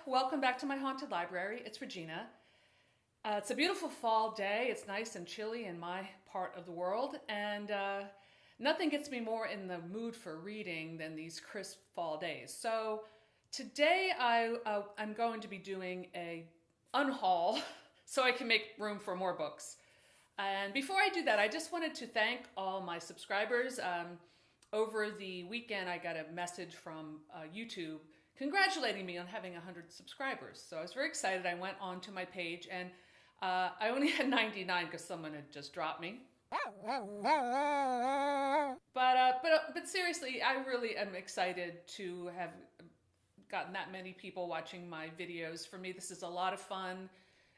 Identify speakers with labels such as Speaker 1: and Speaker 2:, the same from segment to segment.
Speaker 1: welcome back to my haunted library. It's Regina. It's a beautiful fall day. It's nice and chilly in my part of the world, and nothing gets me more in the mood for reading than these crisp fall days. So today I'm going to be doing a unhaul so I can make room for more books. And before I do that, I just wanted to thank all my subscribers. Over the weekend, I got a message from YouTube congratulating me on having 100 subscribers. So I was very excited. I went onto my page and I only had 99 because someone had just dropped me. But seriously, I really am excited to have gotten that many people watching my videos. For me, this is a lot of fun.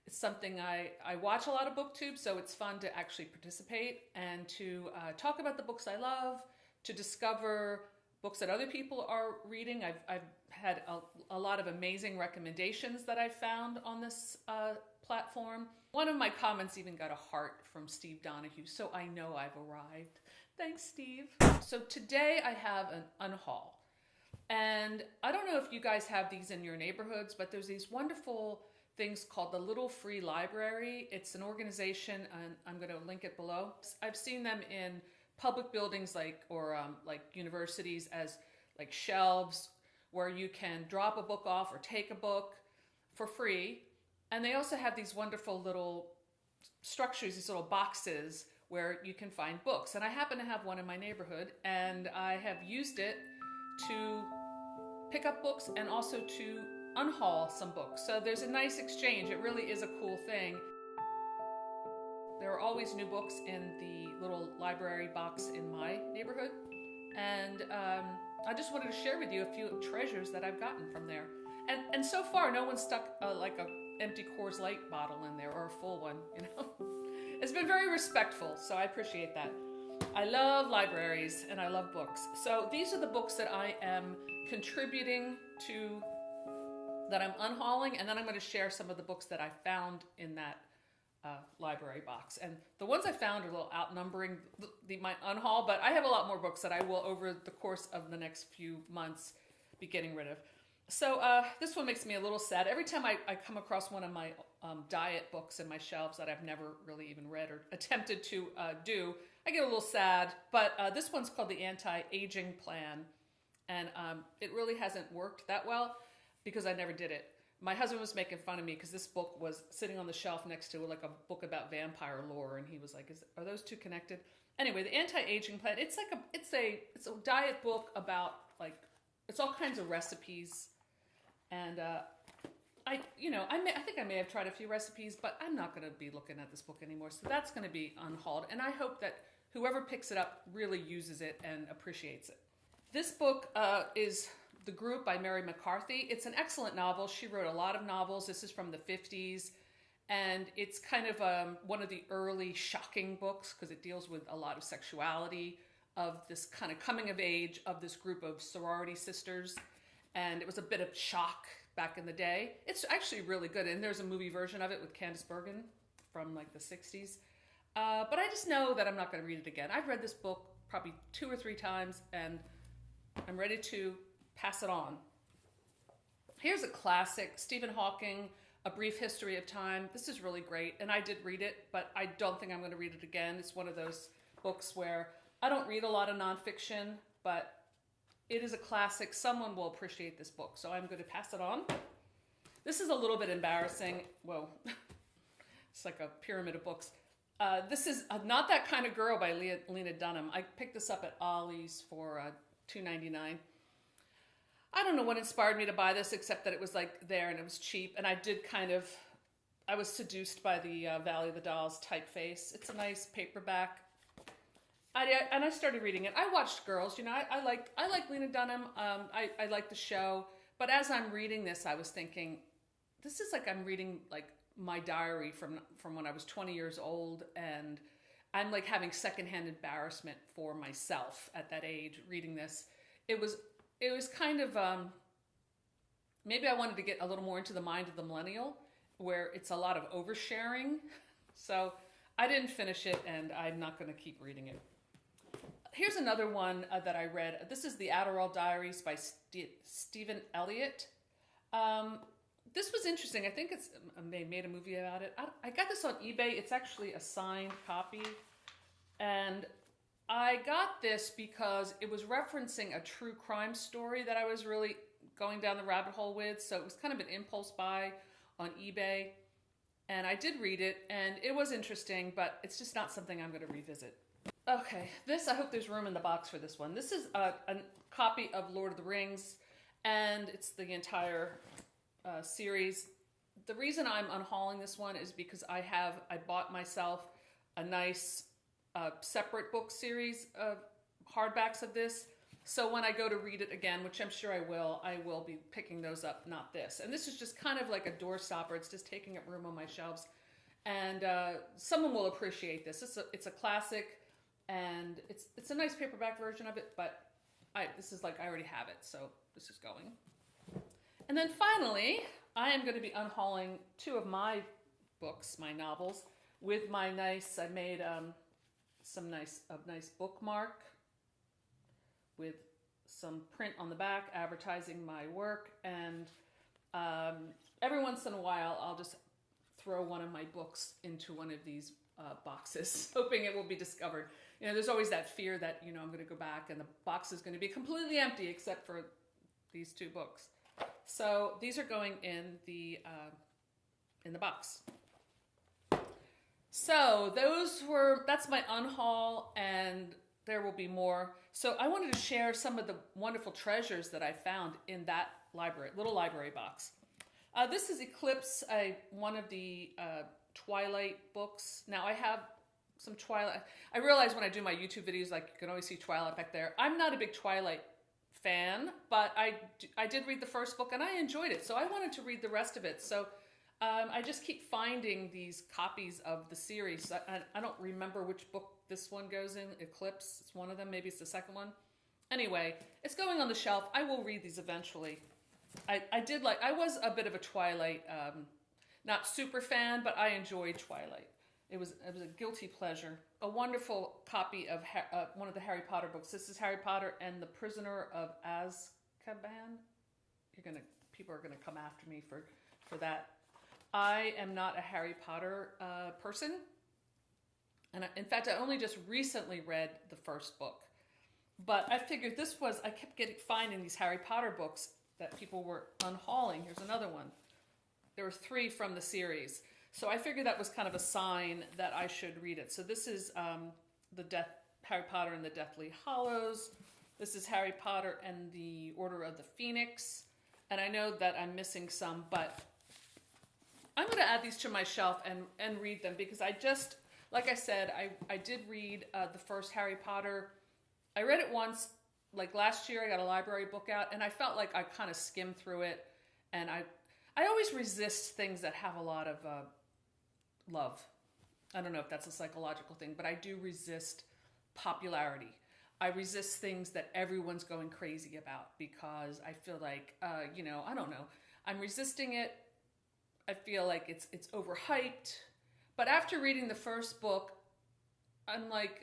Speaker 1: It's something I watch a lot of booktube, so it's fun to actually participate and to talk about the books I love, to discover books that other people are reading. I've had a lot of amazing recommendations that I've found on this platform. One of my comments even got a heart from Steve Donahue, so I know I've arrived. Thanks, Steve. So today I have an unhaul. And I don't know if you guys have these in your neighborhoods, but there's these wonderful things called the Little Free Library. It's an organization, and I'm going to link it below. I've seen them in public buildings like universities as like shelves where you can drop a book off or take a book for free. And they also have these wonderful little structures, these little boxes where you can find books. And I happen to have one in my neighborhood, and I have used it to pick up books and also to unhaul some books. So there's a nice exchange. It really is a cool thing. There are always new books in the little library box in my neighborhood. And I just wanted to share with you a few treasures that I've gotten from there. And so far, no one stuck like a empty Coors Light bottle in there or a full one, you know. It's been very respectful, so I appreciate that. I love libraries and I love books. So these are the books that I am contributing to, that I'm unhauling, and then I'm going to share some of the books that I found in that library box. And the ones I found are a little outnumbering my unhaul, but I have a lot more books that I will, over the course of the next few months, be getting rid of. So this one makes me a little sad. Every time I come across one of my diet books in my shelves that I've never really even read or attempted to do, I get a little sad. But this one's called The Anti-Aging Plan, and it really hasn't worked that well because I never did it. My husband was making fun of me because this book was sitting on the shelf next to like a book about vampire lore, and he was like, "Are those two connected?" Anyway, The Anti-Aging Plan. It's a diet book about it's all kinds of recipes, and I think I may have tried a few recipes, but I'm not going to be looking at this book anymore. So that's going to be unhauled, and I hope that whoever picks it up really uses it and appreciates it. This book is The Group by Mary McCarthy. It's an excellent novel. She wrote a lot of novels. This is from the 50s, and it's kind of one of the early shocking books because it deals with a lot of sexuality, of this kind of coming of age of this group of sorority sisters, and it was a bit of shock back in the day. It's actually really good, and there's a movie version of it with Candice Bergen from like the 60s. But I just know that I'm not going to read it again. I've read this book probably 2 or 3 times, and I'm ready to pass it on. Here's a classic, Stephen Hawking, A Brief History of Time. This is really great, and I did read it, but I don't think I'm going to read it again. It's one of those books where I don't read a lot of nonfiction, but it is a classic. Someone will appreciate this book, so I'm going to pass it on. This is a little bit embarrassing. Whoa, it's like a pyramid of books. This is Not That Kind of Girl by Lena Dunham. I picked this up at Ollie's for $2.99. I don't know what inspired me to buy this, except that it was like there and it was cheap. And I was seduced by the Valley of the Dolls typeface. It's a nice paperback. And I started reading it. I watched Girls, I like Lena Dunham. I like the show. But as I'm reading this, I was thinking, this is like I'm reading like my diary from when I was 20 years old. And I'm like having secondhand embarrassment for myself at that age reading this. It was kind of, maybe I wanted to get a little more into the mind of the millennial, where it's a lot of oversharing. So I didn't finish it, and I'm not going to keep reading it. Here's another one that I read. This is The Adderall Diaries by Stephen Elliott. this was interesting. I think they made a movie about it. I got this on eBay. It's actually a signed copy. And I got this because it was referencing a true crime story that I was really going down the rabbit hole with. So it was kind of an impulse buy on eBay. And I did read it, and it was interesting, but it's just not something I'm going to revisit. Okay, I hope there's room in the box for this one. This is a copy of Lord of the Rings, and it's the entire series. The reason I'm unhauling this one is because I bought myself a nice separate book series of hardbacks of this. So when I go to read it again, which I'm sure I will be picking those up, not this. And this is just kind of like a doorstopper. It's just taking up room on my shelves. And someone will appreciate this. It's a classic, and it's a nice paperback version of it, but this is like I already have it, so this is going. And then finally, I am going to be unhauling two of my books, my novels, with my I made a nice bookmark with some print on the back advertising my work, and every once in a while I'll just throw one of my books into one of these boxes, hoping it will be discovered. You know, there's always that fear that, I'm going to go back and the box is going to be completely empty except for these two books. So these are going in the box. So that's my unhaul, and there will be more. So I wanted to share some of the wonderful treasures that I found in that little library box. This is Eclipse, one of the Twilight books. Now I have some Twilight. I realize when I do my YouTube videos, like you can always see Twilight back there. I'm not a big Twilight fan, but I did read the first book and I enjoyed it. So I wanted to read the rest of it. So I just keep finding these copies of the series. I don't remember which book this one goes in. Eclipse, it's one of them. Maybe it's the second one. Anyway, it's going on the shelf. I will read these eventually. I was a bit of a Twilight, not super fan, but I enjoyed Twilight. It was a guilty pleasure. A wonderful copy of one of the Harry Potter books. This is Harry Potter and the Prisoner of Azkaban. People are gonna come after me for that. I am not a Harry Potter person. And in fact, I only just recently read the first book. But I figured I kept finding these Harry Potter books that people were unhauling. Here's another one. There were 3 from the series. So I figured that was kind of a sign that I should read it. So this is Harry Potter and the Deathly Hallows. This is Harry Potter and the Order of the Phoenix. And I know that I'm missing some, but I'm going to add these to my shelf and read them because like I said, I did read the first Harry Potter. I read it once, like last year. I got a library book out, and I felt like I kind of skimmed through it. And I always resist things that have a lot of love. I don't know if that's a psychological thing, but I do resist popularity. I resist things that everyone's going crazy about because I feel like, I don't know. I'm resisting it. I feel like it's overhyped. But after reading the first book, I'm like,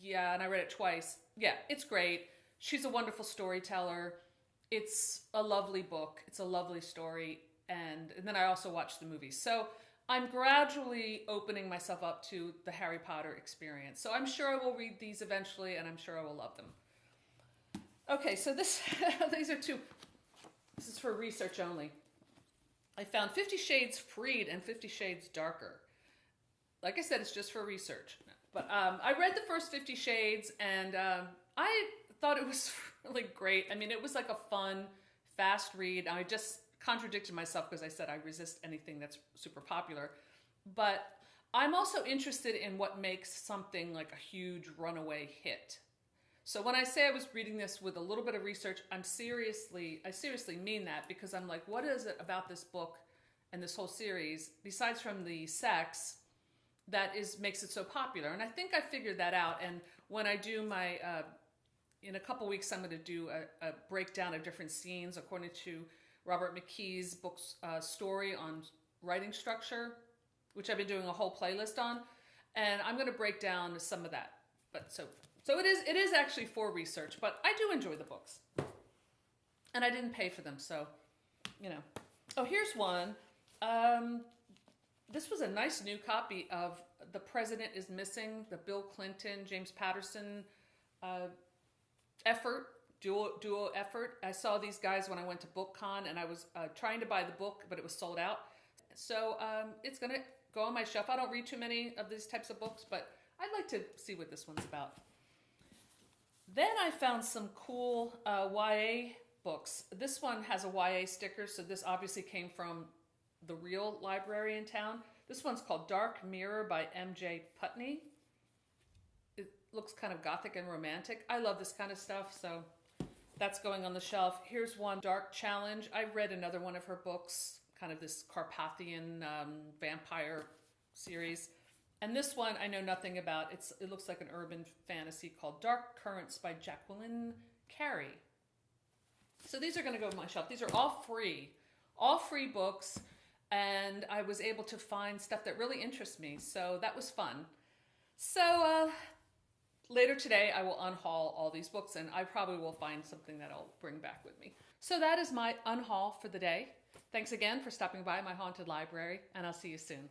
Speaker 1: yeah, and I read it twice. Yeah, it's great. She's a wonderful storyteller. It's a lovely book. It's a lovely story. And then I also watched the movie. So I'm gradually opening myself up to the Harry Potter experience. So I'm sure I will read these eventually, and I'm sure I will love them. Okay, so these are 2. This is for research only. I found 50 Shades Freed and 50 Shades Darker. Like I said, it's just for research. But I read the first 50 Shades, and I thought it was really great. I mean, it was like a fun, fast read. I just contradicted myself because I said I resist anything that's super popular. But I'm also interested in what makes something like a huge runaway hit. So when I say I was reading this with a little bit of research, I seriously mean that, because I'm like, what is it about this book and this whole series, besides from the sex, that makes it so popular? And I think I figured that out. And when I do my, in a couple weeks, I'm going to do a breakdown of different scenes according to Robert McKee's book's story on writing structure, which I've been doing a whole playlist on. And I'm going to break down some of that. But so it is actually for research, but I do enjoy the books. And I didn't pay for them, so, Oh, here's one. This was a nice new copy of The President is Missing, the Bill Clinton, James Patterson duo effort. I saw these guys when I went to BookCon, and I was trying to buy the book, but it was sold out. So it's going to go on my shelf. I don't read too many of these types of books, but I'd like to see what this one's about. Then I found some cool YA books. This one has a YA sticker, so this obviously came from the real library in town. This one's called Dark Mirror by M.J. Putney. It looks kind of gothic and romantic. I love this kind of stuff, so that's going on the shelf. Here's one, Dark Challenge. I read another one of her books, kind of this Carpathian vampire series. And this one I know nothing about. It looks like an urban fantasy called Dark Currents by Jacqueline Carey. So these are going to go on my shelf. These are all free books, and I was able to find stuff that really interests me. So that was fun. So later today I will unhaul all these books, and I probably will find something that I'll bring back with me. So that is my unhaul for the day. Thanks again for stopping by my haunted library, and I'll see you soon.